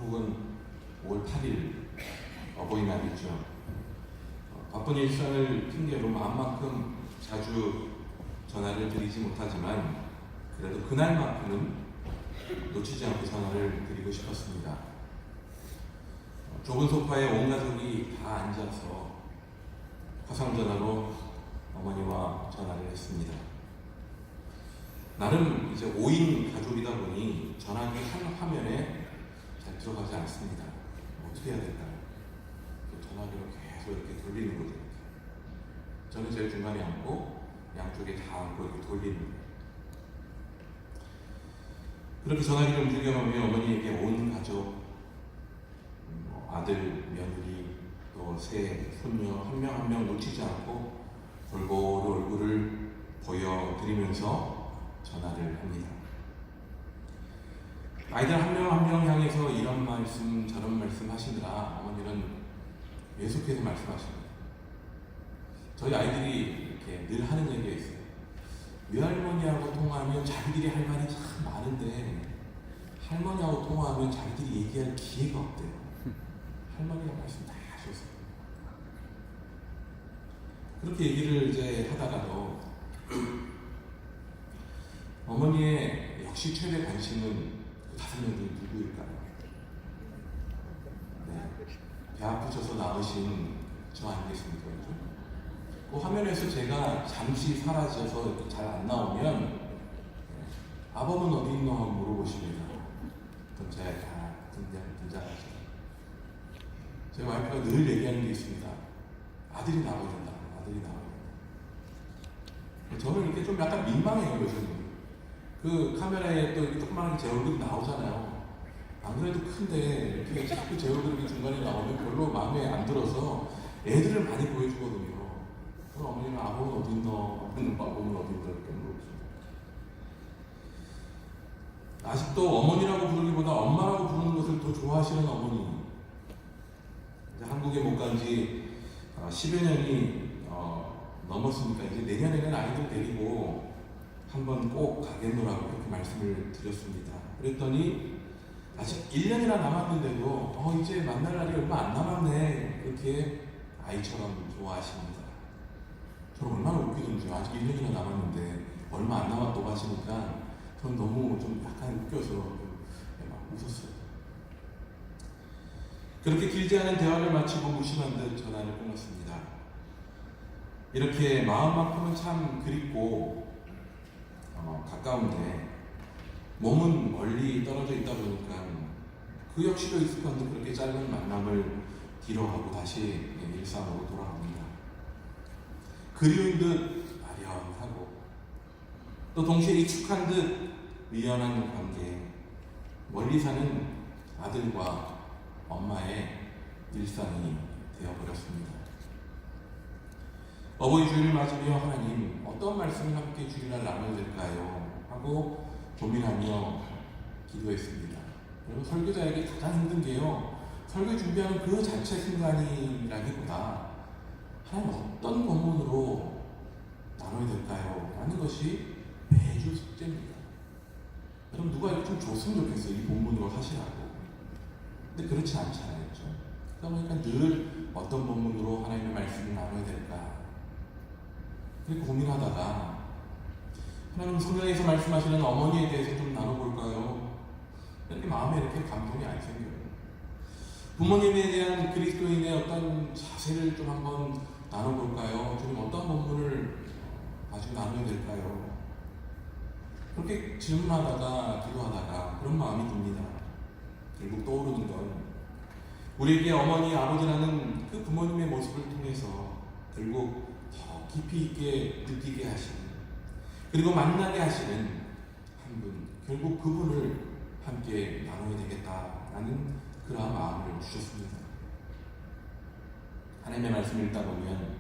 한국은 5월 8일 어버이날이죠. 바쁜 일상을 핑계로 마음만큼 자주 전화를 드리지 못하지만 그래도 그날만큼은 놓치지 않고 전화를 드리고 싶었습니다. 좁은 소파에 온 가족이 다 앉아서 화상전화로 어머니와 전화를 했습니다. 나름 이제 5인 가족이다 보니 전화기 한 화면에 잘 들어가지 않습니다. 어떻게 해야 될까요? 전화기로 계속 이렇게 돌리는 거죠. 저는 제일 중간에 앉고 양쪽에 다 앉고 이렇게 돌리는 거예요. 그렇게 전화기를 움직여보면 어머니에게 온 가족, 아들, 며느리, 또 새, 손녀 한 명 한 명 놓치지 않고 골고루 얼굴을 보여드리면서 전화를 합니다. 아이들 한 명 한 명 향해서 이런 말씀 저런 말씀 하시느라 어머니는 계속해서 말씀하십니다. 저희 아이들이 이렇게 늘 하는 얘기가 있어요. 외할머니하고 통화하면 자기들이 할 말이 참 많은데 할머니하고 통화하면 자기들이 얘기할 기회가 없대요. 할머니가 말씀 다 하셔서. 그렇게 얘기를 이제 하다가도 어머니의 역시 최대 관심은 그 5명이 누구일까요? 네. 배 아프셔서 나으신 저 아니겠습니까? 그 화면에서 제가 잠시 사라져서 잘 안 나오면 아범은 어디 있노 하고 물어보십니다. 그럼 제가 다 등장하죠. 제 와이프가 늘 얘기하는 게 있습니다. 아들이 나와야 된다. 아들이 나와야 된다. 저는 이렇게 좀 약간 민망해요, 요즘. 그 카메라에 또 이렇게 조그마한 제 얼굴이 나오잖아요. 안 그래도 큰데 이렇게 자꾸 제 얼굴이 중간에 나오면 별로 마음에 안 들어서 애들을 많이 보여주거든요. 그럼 어머니는 아범은 어디 있노? 아범은 어디 있노? 이렇게 물어보죠. 아직도 어머니라고 부르기보다 엄마라고 부르는 것을 더 좋아하시는 어머니. 이제 한국에 못 간 지 10여 년이 넘었으니까 이제 내년에는 아이들 데리고 한번 꼭 가겠노라고 그렇게 말씀을 드렸습니다. 그랬더니 아직 1년이나 남았는데도 이제 만날 날이 얼마 안 남았네 그렇게 아이처럼 좋아하십니다. 저는 얼마나 웃기던지 아직 1년이나 남았는데 얼마 안 남았다고 하시니까 저는 너무 좀 약간 웃겨서 막 웃었어요. 그렇게 길지 않은 대화를 마치고 무심한 듯 전화를 끊었습니다. 이렇게 마음만큼은 참 그립고 가까운데 몸은 멀리 떨어져 있다 보니까 그 역시도 익숙한 듯 그렇게 짧은 만남을 뒤로하고 다시 일상으로 돌아갑니다. 그리운 듯 아련하고 또 동시에 익숙한 듯 미안한 관계, 멀리 사는 아들과 엄마의 일상이 되어버렸습니다. 어버이 주일을 맞으며 하나님 어떤 말씀을 함께 주일날 나눠야 될까요? 하고 고민하며 기도했습니다. 여러분 설교자에게 가장 힘든 게요. 설교 준비하는 그 자체 순간이라기보다 하나님 어떤 본문으로 나눠야 될까요? 라는 것이 매주 숙제입니다. 여러분 누가 이렇게 좀 줬으면 좋겠어요. 이 본문으로 하시라고. 근데 그렇지 않잖아요. 그러니까 늘 어떤 본문으로 하나님의 말씀을 나눠야 될까? 그렇게 고민하다가 하나님 성경에서 말씀하시는 어머니에 대해서 좀 나눠볼까요? 이렇게 마음에 이렇게 감동이 안 생겨요. 부모님에 대한 그리스도인의 어떤 자세를 좀 한번 나눠볼까요? 주님 어떤 본문을 가지고 나눠야 될까요? 그렇게 질문하다가 기도하다가 그런 마음이 듭니다. 결국 떠오르는 건 우리에게 어머니, 아버지라는 그 부모님의 모습을 통해서 결국 더 깊이 있게 느끼게 하시는 그리고 만나게 하시는 한 분, 결국 그분을 함께 나눠야 되겠다라는 그러한 마음을 주셨습니다. 하나님의 말씀을 읽다 보면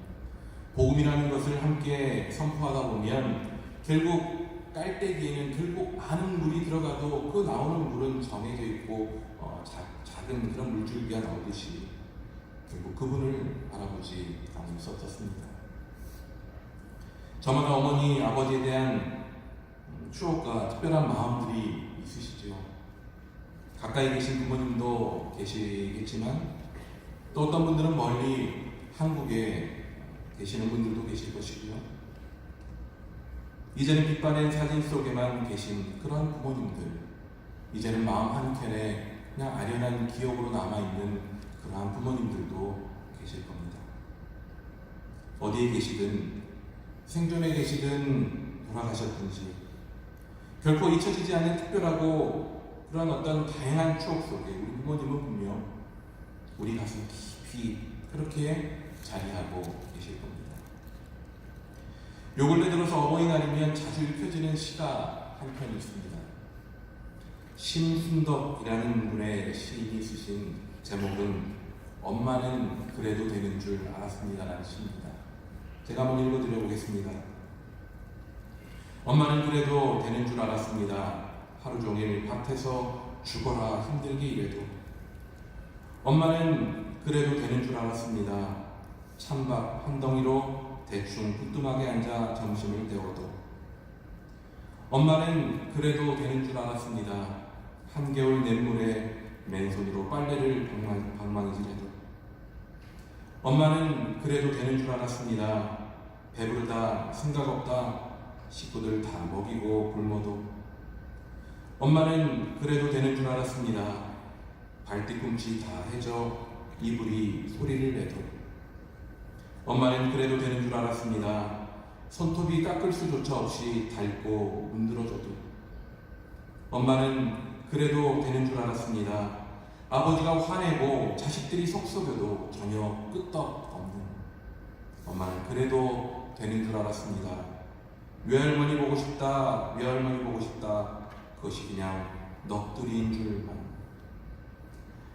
복음이라는 것을 함께 선포하다 보면 결국 깔때기에는 결국 많은 물이 들어가도 그 나오는 물은 정해져 있고 작은 그런 물줄기가 나오듯이 결국 그분을 바라보지 않을 수 없었습니다. 저마다 어머니, 아버지에 대한 추억과 특별한 마음들이 있으시죠. 가까이 계신 부모님도 계시겠지만 또 어떤 분들은 멀리 한국에 계시는 분들도 계실 것이고요. 이제는 빛바랜 사진 속에만 계신 그런 부모님들, 이제는 마음 한켠에 그냥 아련한 기억으로 남아있는 그러한 부모님들도 계실 겁니다. 어디에 계시든 생존에 계시든 돌아가셨든지 결코 잊혀지지 않는 특별하고 그런 어떤 다양한 추억 속에 우리 부모님은 분명 우리 가슴 깊이 그렇게 자리하고 계실 겁니다. 요 근래 들어서 어버이날이면 자주 읽혀지는 시가 한 편 있습니다. 심순덕이라는 분의 시인이 쓰신 제목은 엄마는 그래도 되는 줄 알았습니다 라는 시입니다. 제가 한번 읽어드려 보겠습니다. 엄마는 그래도 되는 줄 알았습니다. 하루 종일 밭에서 죽어라 힘들게 일해도. 엄마는 그래도 되는 줄 알았습니다. 찬밥 한 덩이로 대충 부뚜막에 앉아 점심을 때워도. 엄마는 그래도 되는 줄 알았습니다. 한겨울 냇물에 맨손으로 빨래를 방망이질해도. 엄마는 그래도 되는 줄 알았습니다. 배부르다 생각 없다 식구들 다 먹이고 굶어도. 엄마는 그래도 되는 줄 알았습니다. 발뒤꿈치 다 해져 이불이 소리를 내도. 엄마는 그래도 되는 줄 알았습니다. 손톱이 깎을 수조차 없이 닳고 문드러져도. 엄마는 그래도 되는 줄 알았습니다. 아버지가 화내고 자식들이 속썩여도 전혀 끄떡없는. 엄마는 그래도 되는 줄 알았습니다. 외할머니 보고 싶다, 외할머니 보고 싶다. 그것이 그냥 넋두리인 줄만.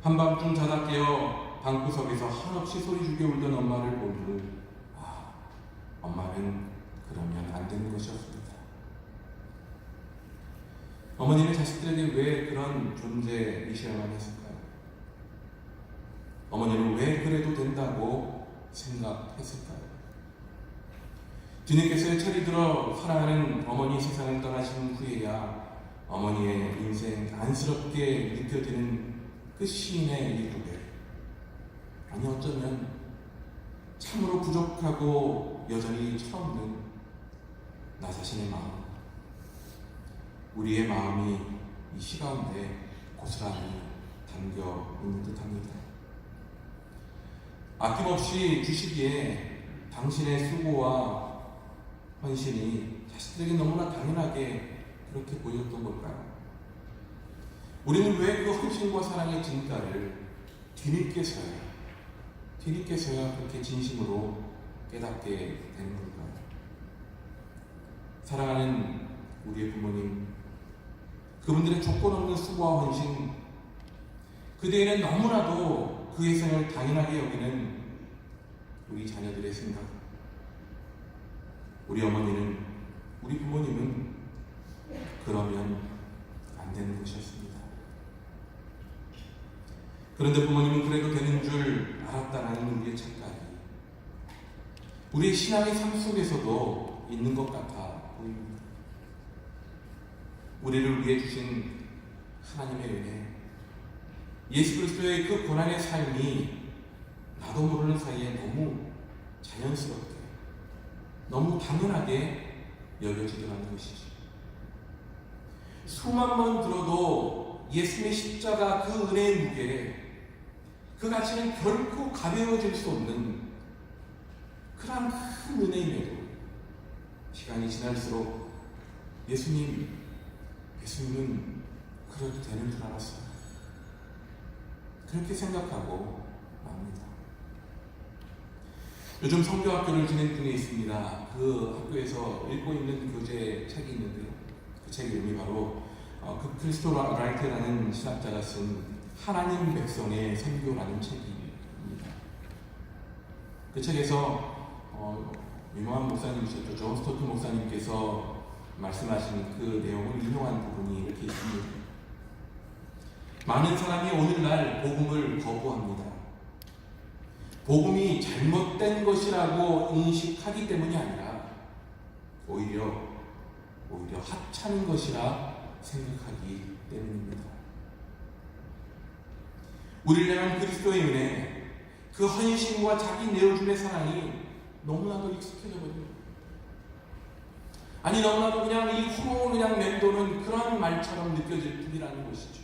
한밤중 자다 깨어 방구석에서 한없이 소리 죽여 울던 엄마를 보니 엄마는 그러면 안 되는 것이었습니다. 어머니는 자식들에게 왜 그런 존재이셔야만 했을까요? 어머니는 왜 그래도 된다고 생각했을까요? 뒤늦게서야 철이 들어 사랑하는 어머니 세상을 떠나신 후에야 어머니의 인생 안쓰럽게 느껴지는 그 시인의 이 고백, 아니 어쩌면 참으로 부족하고 여전히 철없는 나 자신의 마음, 우리의 마음이 이 시 가운데 고스란히 담겨 있는 듯합니다. 아낌없이 주시기에 당신의 수고와 헌신이 자식들에게 너무나 당연하게 그렇게 보였던 걸까요? 우리는 왜 그 헌신과 사랑의 진가를 뒤늦게서야 그렇게 진심으로 깨닫게 되는 걸까요? 사랑하는 우리의 부모님, 그분들의 조건 없는 수고와 헌신, 그대에는 너무나도 그 희생을 당연하게 여기는 우리 자녀들의 생각, 우리 어머니는, 우리 부모님은 그러면 안 되는 것이었습니다. 그런데 부모님은 그래도 되는 줄 알았다라는 우리의 착각이 우리의 신앙의 삶 속에서도 있는 것 같아 보입니다. 우리를 위해 주신 하나님의 은혜, 예수 그리스도의 그 고난의 삶이 나도 모르는 사이에 너무 자연스럽게, 너무 당연하게 여겨지더라는 것이지. 수만 번 들어도 예수님의 십자가 그 은혜의 무게, 그 가치는 결코 가벼워질 수 없는 그런 큰 은혜임에도 시간이 지날수록 예수님은 그래도 되는 줄 알았어요. 그렇게 생각하고 맙니다. 요즘 성교학교를 진행 중에 있습니다. 그 학교에서 읽고 있는 교재 책이 있는데요. 그 책 이름이 바로 크리스토 라이트라는 신학자가 쓴 하나님 백성의 선교라는 책입니다. 그 책에서 유명한 목사님이셨죠. 존 스토트 목사님께서 말씀하신 그 내용을 인용한 부분이 이렇게 있습니다. 많은 사람이 오늘날 복음을 거부합니다. 복음이 잘못된 것이라고 인식하기 때문이 아니라 오히려 하찮은 것이라 생각하기 때문입니다. 우리를 향한 그리스도의 은혜, 그 헌신과 자기 내어줌의 사랑이 너무나도 익숙해져 버립니다. 아니 너무나도 그냥 이 호로 그냥 맴도는 그런 말처럼 느껴질 뿐이라는 것이죠.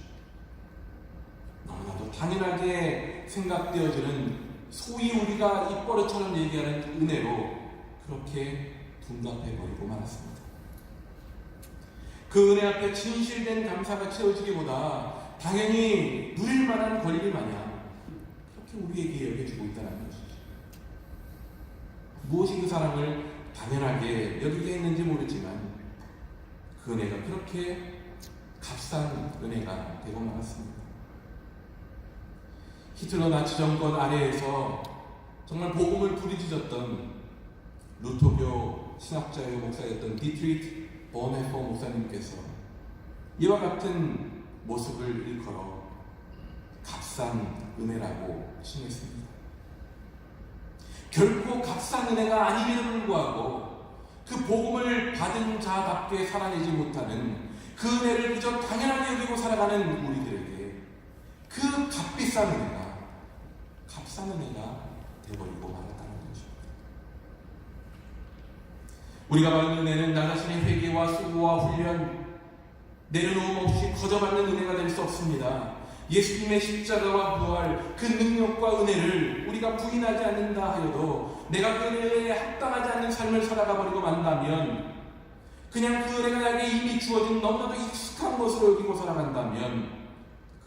너무나도 당연하게 생각되어지는 소위 우리가 입버릇처럼 얘기하는 은혜로 그렇게 둔갑해버리고 말았습니다. 그 은혜 앞에 진실된 감사가 채워지기보다 당연히 누릴 만한 권리 마냥 그렇게 우리에게 여겨지고 있다는 것이죠. 무엇이 그 사랑을 당연하게 여기게 했는지 모르지만 그 은혜가 그렇게 값싼 은혜가 되고 말았습니다. 히틀러 나치 정권 아래에서 정말 복음을 부르짖었던 루터교 신학자의 목사였던 디트리히 본헤퍼 목사님께서 이와 같은 모습을 일컬어 값싼 은혜라고 칭했습니다. 결코 값싼 은혜가 아님에도 불구하고 그 복음을 받은 자답게 살아내지 못하는 그 은혜를 그저 당연하게 여기고 살아가는 우리들에게 그 값비싼 은혜가 값싼 은혜가 되어버리고 말았다는 것입니다. 우리가 받는 은혜는 나 자신의 회개와 수고와 훈련, 내려놓음 없이 거저받는 은혜가 될 수 없습니다. 예수님의 십자가와 부활, 그 능력과 은혜를 우리가 부인하지 않는다 하여도 내가 그 은혜에 합당하지 않는 삶을 살아가 버리고 만다면, 그냥 그 은혜가 나에게 이미 주어진 너무나도 익숙한 것으로 여기고 살아간다면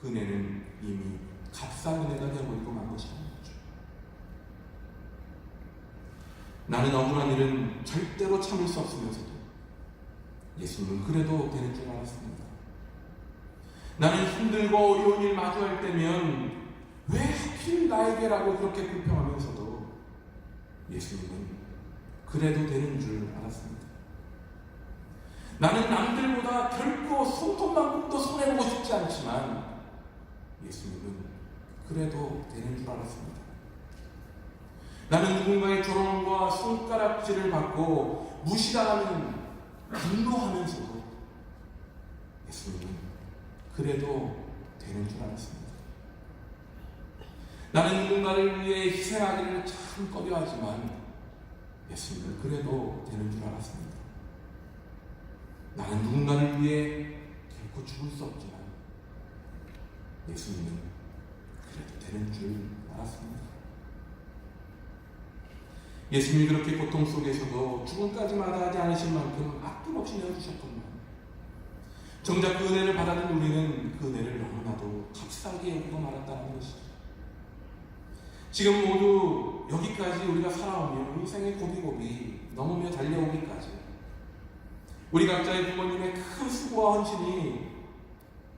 그 은혜는 이미 값싼 은혜가 되어버리고 만 것이라는 거죠. 나는 억울한 일은 절대로 참을 수 없으면서도 예수님은 그래도 되는 줄 알았습니다. 나는 힘들고 어려운 일 마주할 때면 왜 하필 나에게라고 그렇게 불평하면서도 예수님은 그래도 되는 줄 알았습니다. 나는 남들보다 결코 손톱만큼도 손해보고 싶지 않지만 예수님은 그래도 되는 줄 알았습니다. 나는 누군가의 조롱과 손가락질을 받고 무시당하는 분노하면서도 예수님은 그래도 되는 줄 알았습니다. 나는 누군가를 위해 희생하기를 참 꺼려하지만 예수님은 그래도 되는 줄 알았습니다. 나는 누군가를 위해 결코 죽을 수 없지만 예수님은 그래도 되는 줄 알았습니다. 예수님이 그렇게 고통 속에서도 죽음까지 마다하지 않으신 만큼 아낌없이 내어주셨건만 정작 그 은혜를 받아든 우리는 그 은혜를 너무나도 값싸게 여기고 말았다는 것이죠. 지금 모두 여기까지 우리가 살아오며 인생의 고비고비 넘으며 달려오기까지 우리 각자의 부모님의 큰 수고와 헌신이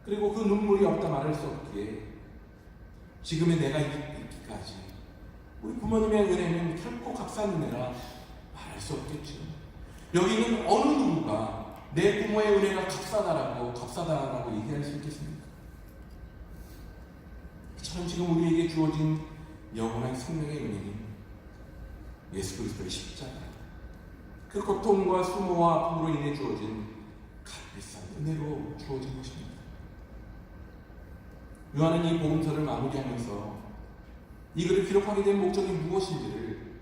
그리고 그 눈물이 없다 말할 수 없기에 지금의 내가 있기까지 우리 부모님의 은혜는 결코 값싼 은혜라 말할 수 없겠죠. 여기는 어느 누구가 내 부모의 은혜가 값싸다라고 얘기할 수 있겠습니까? 이처럼 지금 우리에게 주어진 영원한 생명의 은혜는 예수 그리스도의 십자가, 그 고통과 수모와 아픔으로 인해 주어진 값비싼 은혜로 주어진 것입니다. 요한은 이 복음서를 마무리하면서 이 글을 기록하게 된 목적이 무엇인지를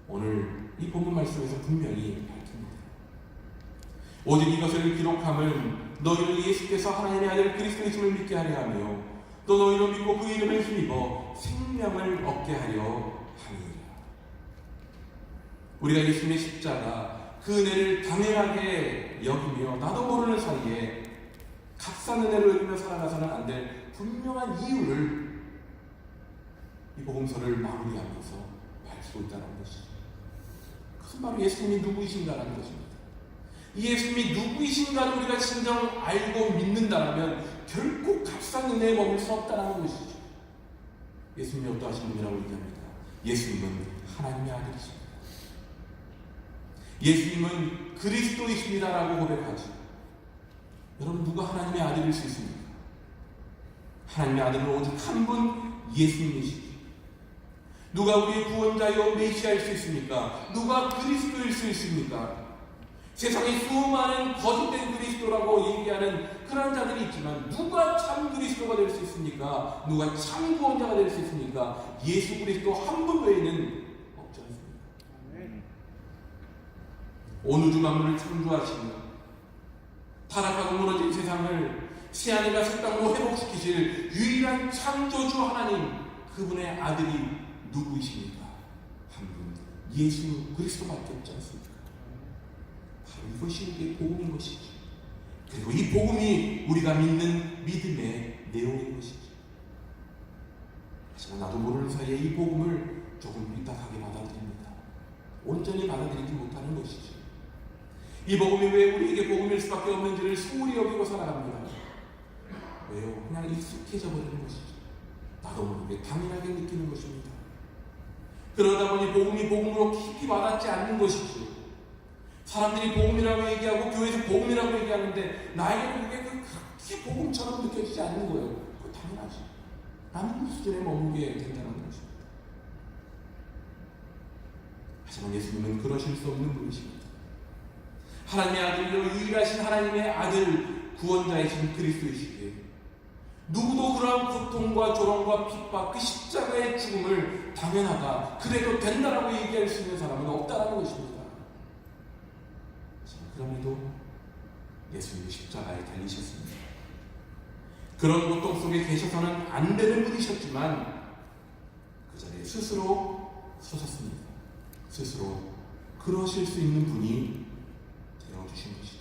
오늘 이 본문 말씀에서 분명히 밝힙니다. 오직 이것을 기록함은 너희를 예수께서 하나님의 아들 그리스도이심을 믿게 하려 하며 또 너희로 믿고 그 이름을 힘입어 생명을 얻게 하려 함이니라. 우리가 예수님의 십자가 그 은혜를 당연하게 여기며 나도 모르는 사이에 값싼 은혜로 여기며 살아가서는 안 될 분명한 이유를 이 복음서를 마무리하면서 밝히고 있다는 것이죠. 그것은 바로 예수님이 누구이신가라는 것입니다. 이 예수님이 누구이신가를 우리가 진정 알고 믿는다면 결코 값싼 은혜에 머물 수 없다는 것이죠. 예수님이 어떠하신 분이라고 얘기합니다. 예수님은 하나님의 아들이십니다. 예수님은 그리스도이십니다라고 고백하죠. 여러분, 누가 하나님의 아들일 수 있습니까? 하나님의 아들은 오직 한 분 예수님이시죠. 누가 우리의 구원자요 메시아일 수 있습니까? 누가 그리스도일 수 있습니까? 세상에 수많은 거짓된 그리스도라고 얘기하는 그런 자들이 있지만 누가 참 그리스도가 될 수 있습니까? 누가 참 구원자가 될 수 있습니까? 예수 그리스도 한 분 외에는 없지 않습니까? 온 우주 만물을 창조하시며 타락하고 무너진 세상을 새하늘과 새 땅으로 회복시키실 유일한 창조주 하나님, 그분의 아들이 누구이십니까? 한 분, 예수 그리스도밖에 없지 않습니까? 바로 이것이 우리의 복음인 것이죠. 그리고 이 복음이 우리가 믿는 믿음의 내용인 것이죠. 하지만 나도 모르는 사이에 이 복음을 조금 삐딱하게 받아들입니다. 온전히 받아들이지 못하는 것이죠. 이 복음이 왜 우리에게 복음일 수밖에 없는지를 소홀히 여기고 살아갑니다. 왜요? 그냥 익숙해져 버리는 것이죠. 나도 모르게 당연하게 느끼는 것입니다. 그러다 보니 복음이 복음으로 깊이 와닿지 않는 것이죠. 사람들이 복음이라고 얘기하고 교회에서 복음이라고 얘기하는데 나에게는 그게 그렇게 복음처럼 느껴지지 않는 거예요. 그거 당연하지. 나는 그 수준에 머물게 된다는 것입니다. 하지만 예수님은 그러실 수 없는 분이십니다. 하나님의 아들로 유일하신 하나님의 아들 구원자이신 그리스도이시기에 누구도 그러한 고통과 조롱과 핍박, 그 십자가의 죽음을 당연하다, 그래도 된다라고 얘기할 수 있는 사람은 없다라는 것입니다. 그럼에도 예수님이 십자가에 달리셨습니다. 그런 고통 속에 계셔서는 안 되는 분이셨지만 그 자리에 스스로 서셨습니다. 스스로 그러실 수 있는 분이 되어주신 것이죠.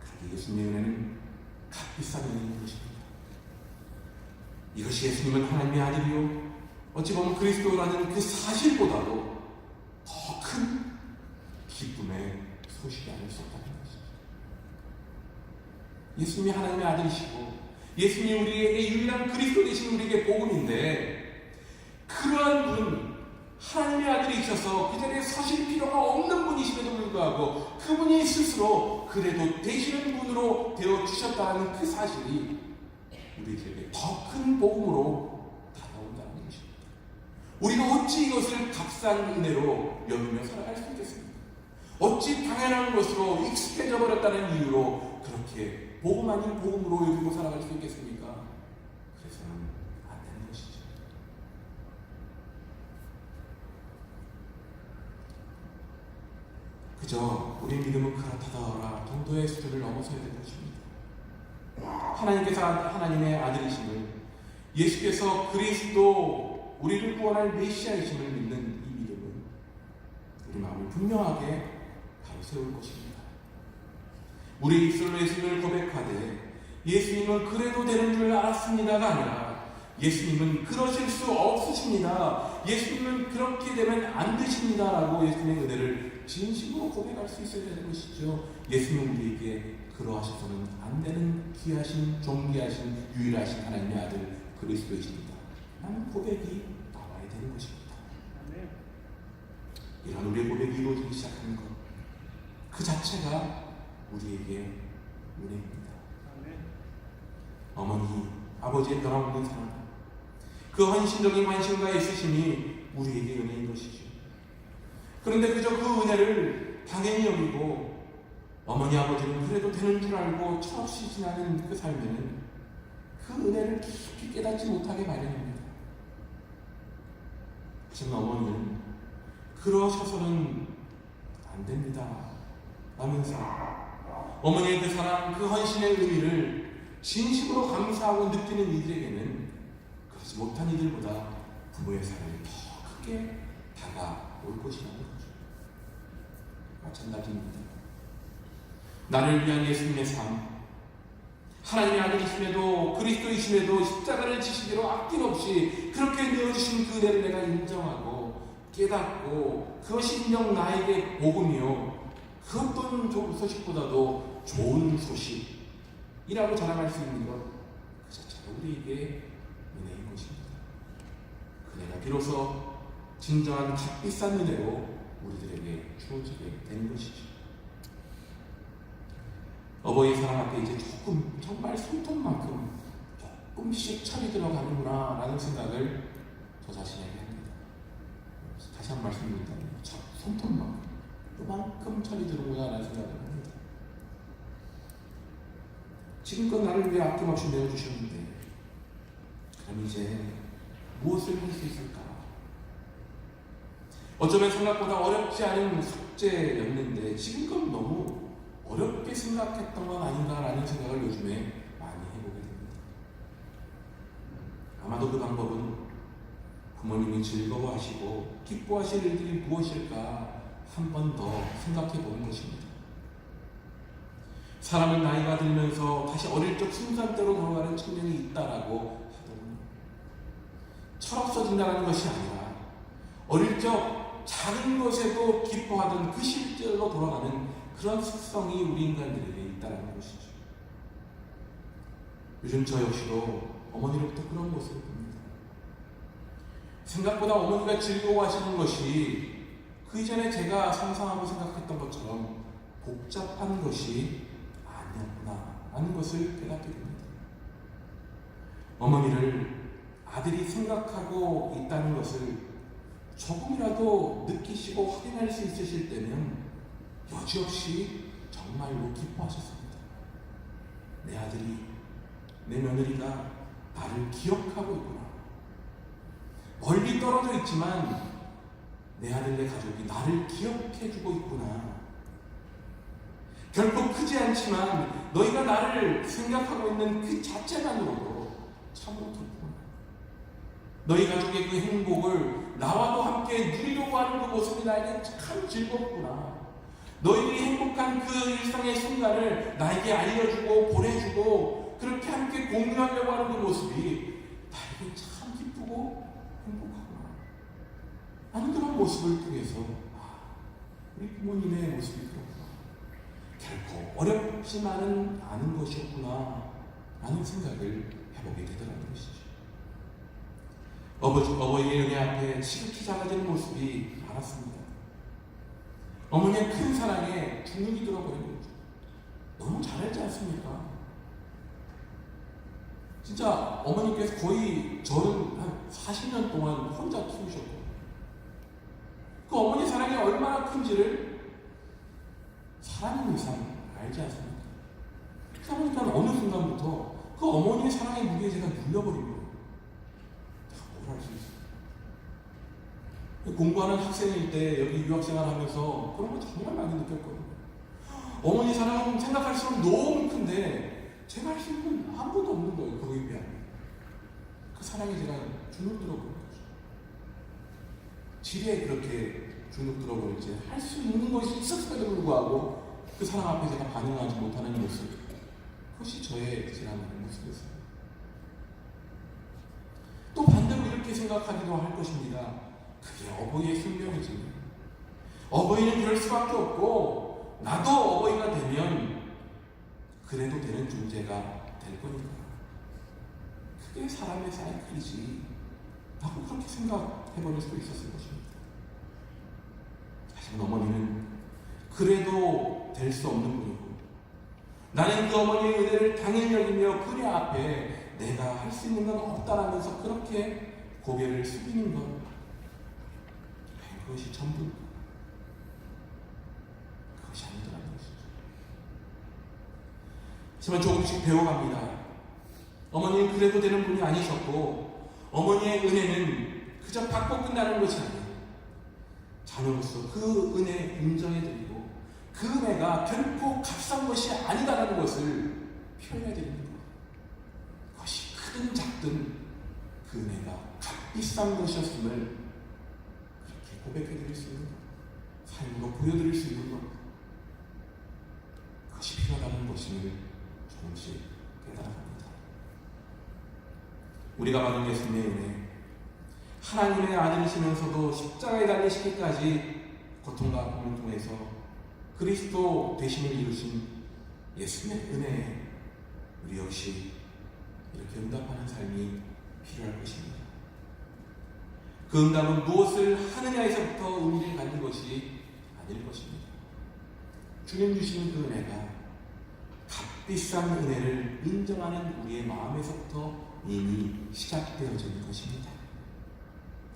그렇게 예수님의 은혜는 값비싼 은혜인 것입니다. 이것이 예수님은 하나님의 아들이요, 어찌 보면 그리스도라는 그 사실보다도 더 큰 기쁨의 소식이 아닐 수 없다는 것입니다. 예수님이 하나님의 아들이시고 예수님이 우리에게 유일한 그리스도 되신 우리에게 복음인데, 그러한 분, 하나님의 아들이셔서 그 자리에 서실 필요가 없는 분이심에도 불구하고 그분이 스스로 그래도 되시는 분으로 되어주셨다는 그 사실이 우리에게 더 큰 복음으로 다가온다는 것입니다. 우리가 어찌 이것을 값싼 은혜로 여기며 살아갈 수 있겠습니까? 어찌 당연한 것으로 익숙해져 버렸다는 이유로 그렇게 복음 아닌 복음으로 여기고 살아갈 수 있겠습니까? 그래서는 안 되는 것이죠. 그저 우리 믿음은 그렇다더라 정도의 수준을 넘어서야 될 것입니다. 하나님께서 하나님의 아들이심을, 예수께서 그리스도 우리를 구원할 메시아이심을 믿는 이 믿음은 우리 마음을 분명하게 바로 세울 것입니다. 우리 입술로 예수님을 고백하되 예수님은 그래도 되는 줄 알았습니다가 아니라 예수님은 그러실 수 없으십니다, 예수님은 그렇게 되면 안 되십니다라고 예수님의 은혜를 진심으로 고백할 수 있어야 되는 것이죠. 예수님은 우리에게 그러하셔서는 안 되는 귀하신 존귀하신 유일하신 하나님의 아들 그리스도이십니다 라는 고백이 나와야 되는 것입니다. 이런 우리의 고백이 이루어지기 시작하는 것, 그 자체가 우리에게 은혜입니다. 어머니, 아버지의 변함없는 사랑, 그 헌신적인 관심과 애쓰심이 우리에게 은혜인 것이죠. 그런데 그저 그 은혜를 당연히 여기고 어머니 아버지는 그래도 되는 줄 알고 철없이 지나는 그 삶에는 그 은혜를 깊이 깨닫지 못하게 마련입니다. 하지만 어머니는 그러셔서는 안 됩니다 라면서 어머니의 그 사랑, 그 헌신의 의미를 진심으로 감사하고 느끼는 이들에게는 그렇지 못한 이들보다 부모의 사랑이 더 크게 다가올 것이라는 거죠. 마찬가지입니다. 나를 위한 예수님의 삶, 하나님의 아들이심에도 그리스도이심에도 십자가를 지시기로 아낌없이 그렇게 내어주신 그 은혜를 내가 인정하고 깨닫고 그것이 인정 나에게 복음이요, 그 어떤 소식보다도 좋은 소식이라고 자랑할 수 있는 것, 그 자체가 우리에게 은혜인 것입니다. 그 은혜가 비로소 진정한 값비싼 은혜로 우리들에게 주어지게 되는 것이죠. 어버이 사랑 앞에 이제 조금, 정말 손톱만큼 조금씩 철이 들어가는구나 라는 생각을 저 자신에게 합니다. 다시 한 번 말씀드립니다. 손톱만큼 그만큼 철이 드는구나 라는 생각을 합니다. 지금껏 나를 왜 아낌없이 내어주셨는데 그럼 이제 무엇을 할 수 있을까? 어쩌면 생각보다 어렵지 않은 숙제였는데 지금껏 너무 어렵게 생각했던 건 아닌가라는 생각을 요즘에 많이 해보게 됩니다. 아마도 그 방법은 부모님이 즐거워하시고 기뻐하실 일들이 무엇일까 한 번 더 생각해 보는 것입니다. 사람은 나이가 들면서 다시 어릴 적 순산대로 돌아가는 측면이 있다라고 하더군요. 철없어진다는 것이 아니라 어릴 적 작은 것에도 기뻐하던 그 실제로 돌아가는 그런 습성이 우리 인간들에게 있다는 것이죠. 요즘 저 역시도 어머니로부터 그런 모습을 봅니다. 생각보다 어머니가 즐거워하시는 것이 그 이전에 제가 상상하고 생각했던 것처럼 복잡한 것이 아니었구나 하는 것을 깨닫게 됩니다. 어머니를 아들이 생각하고 있다는 것을 조금이라도 느끼시고 확인할 수 있으실 때면 여지없이 정말로 기뻐하셨습니다. 내 아들이, 내 며느리가 나를 기억하고 있구나. 멀리 떨어져 있지만 내 아들, 내 가족이 나를 기억해주고 있구나. 결코 크지 않지만 너희가 나를 생각하고 있는 그 자체만으로도 참으로 기쁘구나. 너희 가족의 그 행복을 나와도 함께 누리려고 하는 그 모습이 나에게 참 즐겁구나. 너희들이 행복한 그 일상의 순간을 나에게 알려주고 보내주고 그렇게 함께 공유하려고 하는 그 모습이 나에게 참 기쁘고 행복하구나. 하는 그런 모습을 통해서 우리 부모님의 모습이 그렇구나. 결코 어렵지만은 않은 것이었구나 라는 생각을 해보게 되더라는 것이죠. 어버이의 은혜 앞에 지극히 작아지는 모습이 많았습니다. 어머니의 큰 사랑에 주눅이 들어버리는 거죠. 너무 잘했지 않습니까? 진짜 어머니께서 거의 저를 한 40년 동안 혼자 키우셨고 그 어머니 사랑이 얼마나 큰지를 사람인 이상 알지 않습니까? 그러다 보니까 어느 순간부터 그 어머니의 사랑의 무게에 제가 눌려버린 거예요. 뭘 할 수 있어요? 공부하는 학생일 때 여기 유학생활 하면서 그런 거 정말 많이 느꼈거든요. 어머니 사랑은 생각할수록 너무 큰데 제가 할 수 있는 건 아무것도 없는 거예요. 거기에 비하면. 그 사랑에 제가 주눅 들어버린 거죠. 지레 그렇게 주눅 들어버릴지 할 수 있는 것이 있었음에도 불구하고 그 사랑 앞에 제가 반응하지 못하는 모습, 그것이 저의 지난날의 모습이었어요. 또 반대로 이렇게 생각하기도 할 것입니다. 그게 어버이의 숙명이지. 어버이는 그럴 수밖에 없고 나도 어버이가 되면 그래도 되는 존재가 될 거니까. 그게 사람의 사이클이지 라고 그렇게 생각해버릴 수도 있었을 것입니다. 하지만 어머니는 그래도 될 수 없는 분이고 나는 그 어머니의 은혜를 당연히 여기며 그녀 앞에 내가 할 수 있는 건 없다라면서 그렇게 고개를 숙이는 것, 그것이 전부, 그것이 아니더라는 것이죠. 하지만 조금씩 배워갑니다. 어머니는 그래도 되는 분이 아니셨고 어머니의 은혜는 그저 받고 끝나는 것이 아니에요. 자녀로서 그 은혜 인정해드리고 그 은혜가 결코 값싼 것이 아니다라는 것을 표현해드리는 것. 그것이 크든 작든 그 은혜가 값비싼 것이었음을 그렇게 고백해드릴 수 있는 것, 삶으로 보여드릴 수 있는 것, 그것이 필요하다는 것임을 조금씩 깨달아갑니다. 우리가 받은 예수님의 은혜, 하나님의 아들이시면서도 십자가에 달리시기까지 고통과 아픔을 통해서 그리스도 되심을 이루신 예수님의 은혜에 우리 역시 이렇게 응답하는 삶이 필요할 것입니다. 그 응답은 무엇을 하느냐에서부터 의미를 갖는 것이 아닐 것입니다. 주님 주시는 그 은혜가 값비싼 은혜를 인정하는 우리의 마음에서부터 이미 시작되어지는 것입니다.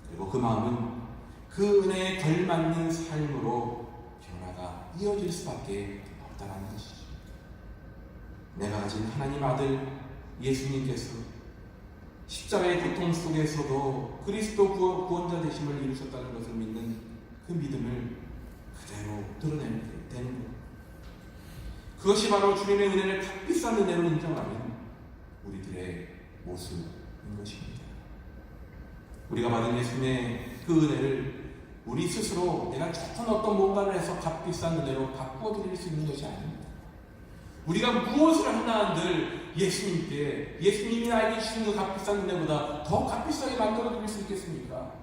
그리고 그 마음은 그 은혜에 걸맞는 삶으로 변화가 이어질 수밖에 없다는 것이죠. 내가 가진 하나님 아들 예수님께서 십자가의 고통 속에서도 그리스도 구원자 되심을 이루셨다는 것을 믿는 그 믿음을 그대로 드러내면 되는 것. 그것이 바로 주님의 은혜를 값비싼 은혜로 인정하는 우리들의 모습인 것입니다. 우리가 받은 예수님의 그 은혜를 우리 스스로 내가 좋은 어떤 뭔가를 해서 값비싼 은혜로 바꾸어 드릴 수 있는 것이 아닙니다. 우리가 무엇을 하나 한들 예수님께, 예수님이 나에게 주신 그 값비싼 은혜보다 더 값비싸게 만들어 드릴 수 있겠습니까?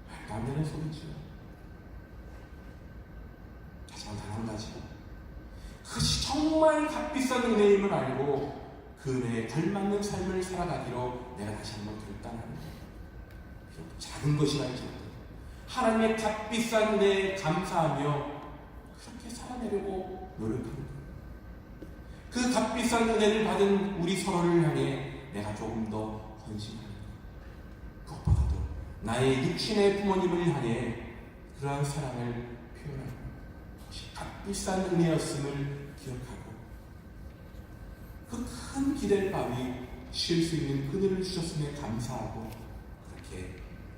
말도 안 되는 소리죠. 하지만 단 한 가지, 그것이 정말 값비싼 은혜임을 알고 그 은혜에 걸맞는 삶을 살아가기로 내가 다시 한번 결단합니다. 작은 것이 아니죠. 하나님의 값비싼 은혜에 감사하며 그렇게 살아내려고 노력합니다. 그 값비싼 은혜를 받은 우리 서로를 향해 내가 조금 더 헌신하는 것, 그것보다도 나의 육신의 부모님을 향해 그러한 사랑을 표현하는 것이 값비싼 은혜였음을 기억하고 그 큰 기댈 바위 쉴 수 있는 그늘을 주셨음에 감사하고 그렇게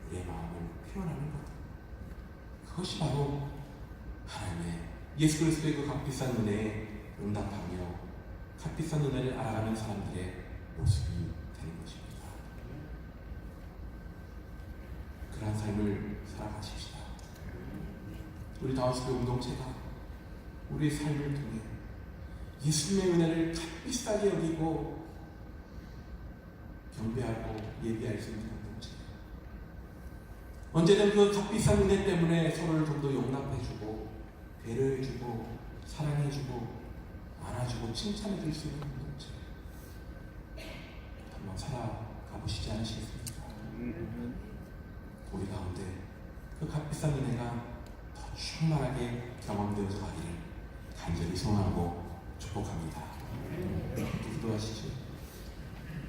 우리의 마음을 표현하는 것, 그것이 바로 하나님의 예수 그리스도의 그 값비싼 은혜에 응답하며 값비싼 은혜를 알아가는 사람들의 모습이 되는 것입니다. 그러한 삶을 살아가십시다. 우리 다우스교 공동체가 우리의 삶을 통해 예수님의 은혜를 값비싸게 여기고 경배하고 예비할 수 있는 공동체, 언제든 그 값비싼 은혜 때문에 서로를 좀 더 용납해주고 배려해주고 사랑해주고 안아주고 칭찬해줄 수 있는 공동체 한번 살아가보시지 않으시겠습니까? 우리 가운데 그 값비싼 은혜가 더 충만하게 경험되어서 가기를 간절히 소원하고 축복합니다.